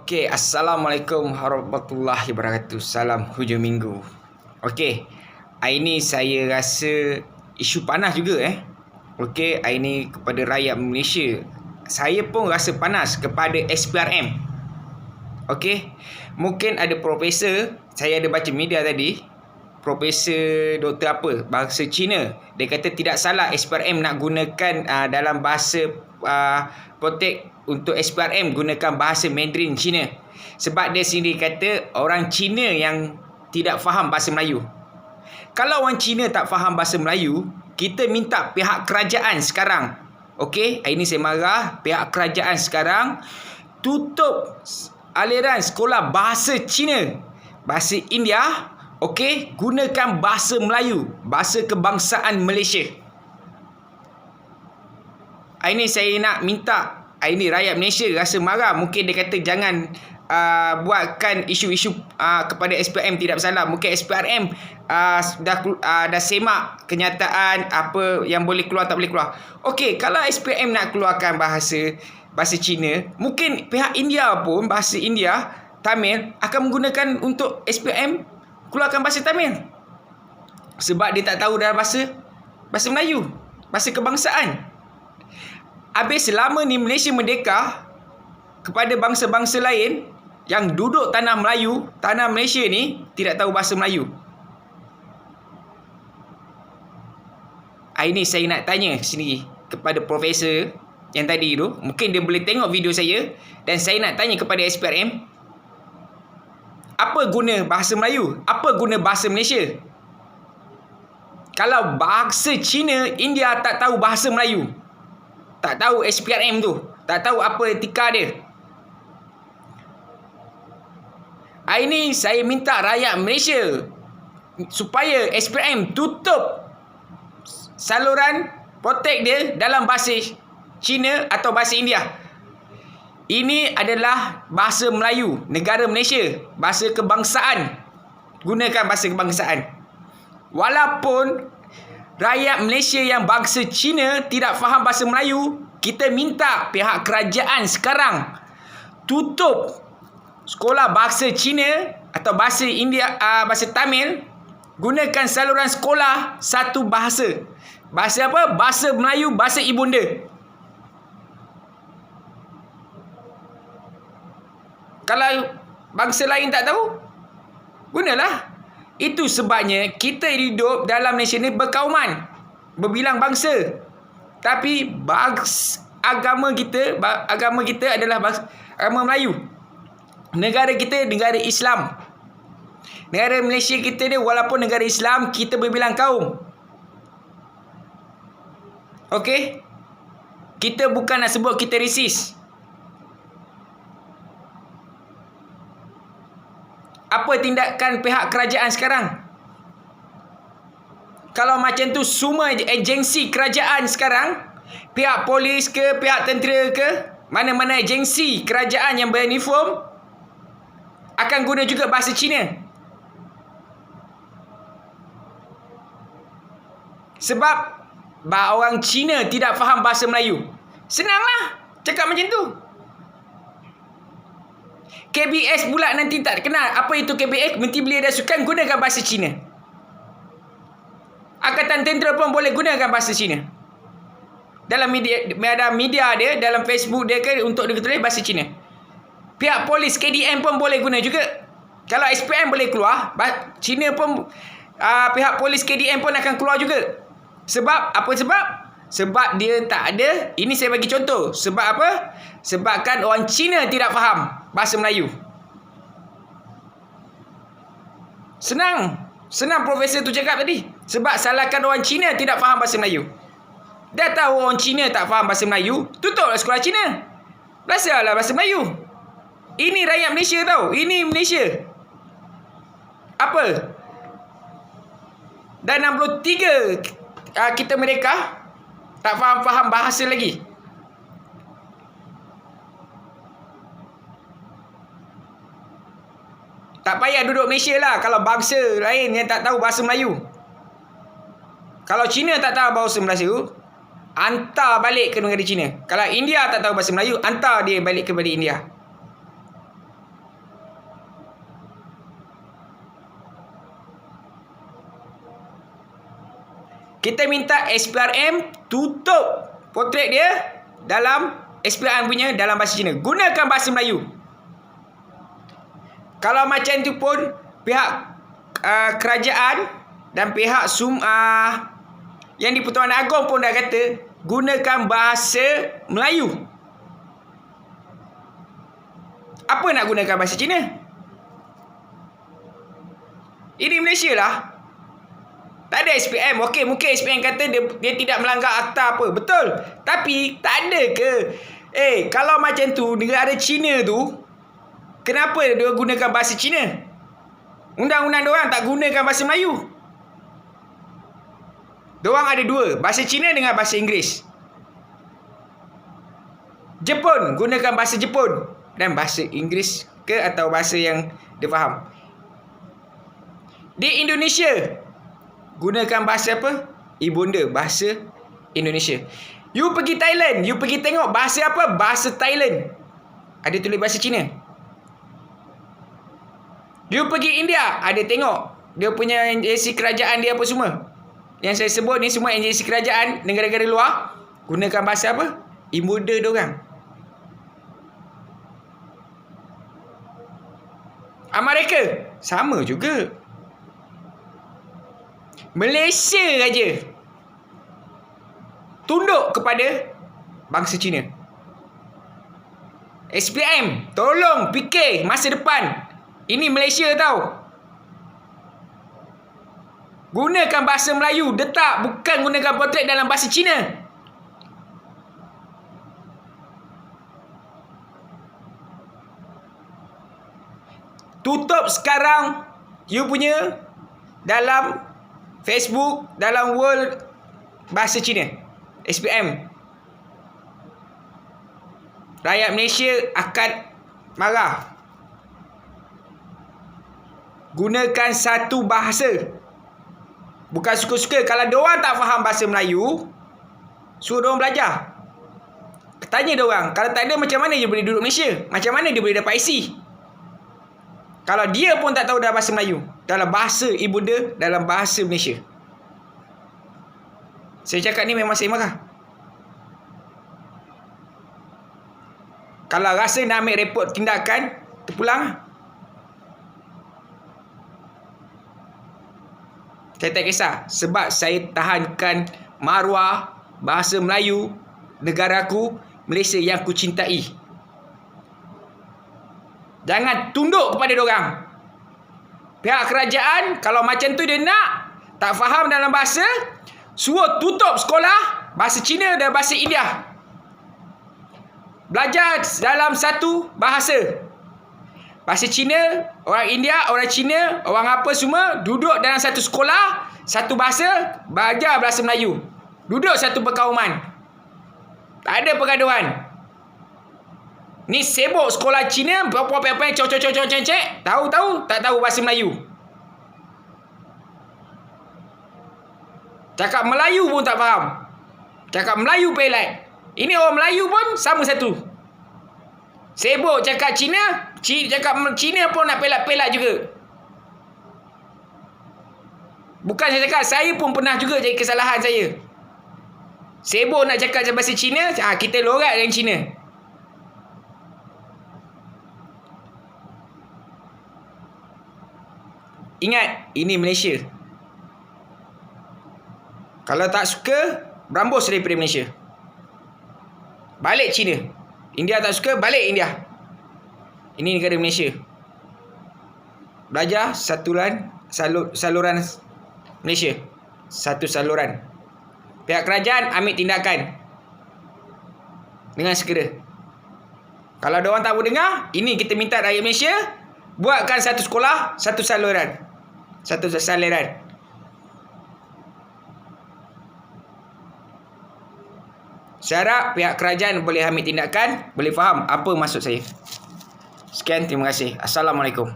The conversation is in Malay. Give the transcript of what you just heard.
Okey, Assalamualaikum warahmatullahi wabarakatuh. Salam hujung minggu. Okey, hari ni saya rasa isu panas juga Okey, hari ni kepada rakyat Malaysia. Saya pun rasa panas kepada SPRM. Okey, mungkin ada profesor, saya ada baca media tadi, Profesor Doktor apa, bahasa Cina. Dia kata tidak salah SPRM nak gunakan dalam bahasa protek untuk SPRM gunakan bahasa Mandarin Cina. Sebab dia sendiri kata orang Cina yang tidak faham bahasa Melayu. Kalau orang Cina tak faham bahasa Melayu, kita minta pihak kerajaan sekarang. Okey, hari ni saya marah pihak kerajaan sekarang tutup aliran sekolah bahasa Cina, bahasa India. Okey, gunakan bahasa Melayu, bahasa kebangsaan Malaysia. Hari ni saya nak minta, hari ni rakyat Malaysia rasa marah. Mungkin dia kata jangan buatkan isu-isu kepada SPRM tidak bersalah. Mungkin SPRM dah semak kenyataan apa yang boleh keluar tak boleh keluar. Okey, kalau SPRM nak keluarkan bahasa Cina, mungkin pihak India pun bahasa India, Tamil akan menggunakan untuk SPRM keluarkan bahasa Tamil. Sebab dia tak tahu dalam bahasa Melayu, bahasa kebangsaan. Habis selama ni Malaysia merdeka kepada bangsa-bangsa lain yang duduk tanah Melayu, tanah Malaysia ni tidak tahu bahasa Melayu. Hari ni saya nak tanya sendiri kepada profesor yang tadi tu, mungkin dia boleh tengok video saya, dan saya nak tanya kepada SPRM, apa guna bahasa Melayu? Apa guna bahasa Malaysia? Kalau bahasa Cina, India tak tahu bahasa Melayu, tak tahu SPRM tu, tak tahu apa etika dia. Hari ni saya minta rakyat Malaysia supaya SPRM tutup saluran protek dia dalam bahasa Cina atau bahasa India. Ini adalah bahasa Melayu, negara Malaysia, bahasa kebangsaan. Gunakan bahasa kebangsaan. Walaupun rakyat Malaysia yang bangsa Cina tidak faham bahasa Melayu, kita minta pihak kerajaan sekarang tutup sekolah bahasa Cina atau bahasa India, bahasa Tamil. Gunakan saluran sekolah satu bahasa. Bahasa apa? Bahasa Melayu, bahasa ibunda. Kalau bangsa lain tak tahu, gunalah. Itu sebabnya kita hidup dalam Malaysia ni berkauman, berbilang bangsa. Tapi agama kita adalah agama Melayu. Negara kita negara Islam. Negara Malaysia kita ni walaupun negara Islam, kita berbilang kaum. Okey? Kita bukan nak sebut kita resis. Apa tindakan pihak kerajaan sekarang? Kalau macam tu semua agensi kerajaan sekarang, pihak polis ke, pihak tentera ke, mana-mana agensi kerajaan yang beruniform akan guna juga bahasa Cina. Sebab orang Cina tidak faham bahasa Melayu. Senanglah cakap macam tu. KBS pula nanti tak kenal apa itu KBS, Menteri Belia dan Sukan gunakan bahasa Cina. Angkatan Tentera pun boleh gunakan bahasa Cina. Dalam media dia, dalam Facebook dia ke, untuk dia tulis bahasa Cina. Pihak polis KDM pun boleh guna juga. Kalau SPM boleh keluar, Cina pun pihak polis KDM pun akan keluar juga. Sebab apa sebab? Sebab dia tak ada. Ini saya bagi contoh. Sebab apa? Sebabkan orang Cina tidak faham bahasa Melayu. Senang profesor tu cakap tadi. Sebab salahkan orang Cina tidak faham bahasa Melayu. Dah tahu orang Cina tak faham bahasa Melayu, tutuplah sekolah Cina. Belajarlah bahasa Melayu. Ini rakyat Malaysia tau. Ini Malaysia. Apa? Dan 63 kita merdeka, tak faham bahasa lagi. Tak payah duduk Malaysia lah kalau bangsa lain yang tak tahu bahasa Melayu. Kalau Cina tak tahu bahasa Melayu, hantar balik ke negara Cina. Kalau India tak tahu bahasa Melayu, hantar dia balik kepada India. kita minta SPRM tutup potret dia dalam SPRM punya dalam bahasa Cina. Gunakan bahasa Melayu. Kalau macam tu pun pihak kerajaan dan pihak yang di Pertuan Agong pun dah kata gunakan bahasa Melayu. Apa nak gunakan bahasa Cina? Ini Malaysia lah. Tak ada SPM. Okey, mungkin SPM kata dia tidak melanggar akta apa. Betul. Tapi tak ada ke? Kalau macam tu, negara Cina tu, kenapa dia gunakan bahasa Cina? Undang-undang diorang tak gunakan bahasa Melayu. Diorang ada dua, bahasa Cina dengan bahasa Inggeris. Jepun gunakan bahasa Jepun dan bahasa Inggeris ke atau bahasa yang dia faham. Di Indonesia gunakan bahasa apa? Ibunda, bahasa Indonesia. You pergi Thailand, you pergi tengok bahasa apa? Bahasa Thailand. Ada tulis bahasa Cina. You pergi India, ada tengok dia punya agensi kerajaan dia apa semua. Yang saya sebut ni semua agensi kerajaan negara-negara luar gunakan bahasa apa? Ibunda diorang. Amerika sama juga. Malaysia aja tunduk kepada bangsa Cina. SPM, tolong fikir masa depan. Ini Malaysia tau. Gunakan bahasa Melayu, detak, bukan gunakan potret dalam bahasa Cina. Tutup sekarang you punya dalam Facebook, dalam world bahasa Cina. SPM. Rakyat Malaysia akan marah. Gunakan satu bahasa. Bukan suka-suka. Kalau diorang tak faham bahasa Melayu, suruh diorang belajar. Tanya diorang, kalau tak ada macam mana dia boleh duduk Malaysia? Macam mana dia boleh dapat IC? Kalau dia pun tak tahu dah bahasa Melayu, dalam bahasa ibunda, dalam bahasa Malaysia. Saya cakap ni memang saya marah. Kalau rasa nak ambil report tindakan, terpulang. Saya tak kisah. Sebab saya tahankan maruah bahasa Melayu negaraku, Malaysia yang ku cintai. Jangan tunduk kepada diorang. Pihak kerajaan, kalau macam tu dia nak, tak faham dalam bahasa, suruh tutup sekolah bahasa Cina dan bahasa India. Belajar dalam satu bahasa. Bahasa Cina, orang India, orang Cina, orang apa semua, duduk dalam satu sekolah, satu bahasa, belajar bahasa Melayu. Duduk satu perkauman. Tak ada pergaduhan. Ni sibuk sekolah Cina, apa-apa, cocok, tahu, tak tahu bahasa Melayu. Cakap Melayu pun tak faham. Cakap Melayu pelat. Ini orang Melayu pun sama satu. Sibuk cakap Cina, cakap Cina pun nak pelat-pelat juga. Bukan saya cakap, saya pun pernah juga jadi kesalahan saya. Sibuk nak cakap bahasa Cina, kita lorat dengan Cina. Ingat, ini Malaysia. Kalau tak suka, berambus daripada Malaysia. Balik Cina. India tak suka, balik India. Ini negara Malaysia. Belajar saluran Malaysia. Satu saluran. Pihak kerajaan ambil tindakan dengan segera. Kalau diorang tak boleh dengar, ini kita minta rakyat Malaysia buatkan satu sekolah, satu saluran. Satu saluran. Saya harap pihak kerajaan boleh ambil tindakan, boleh faham apa maksud saya. Sekian, terima kasih. Assalamualaikum.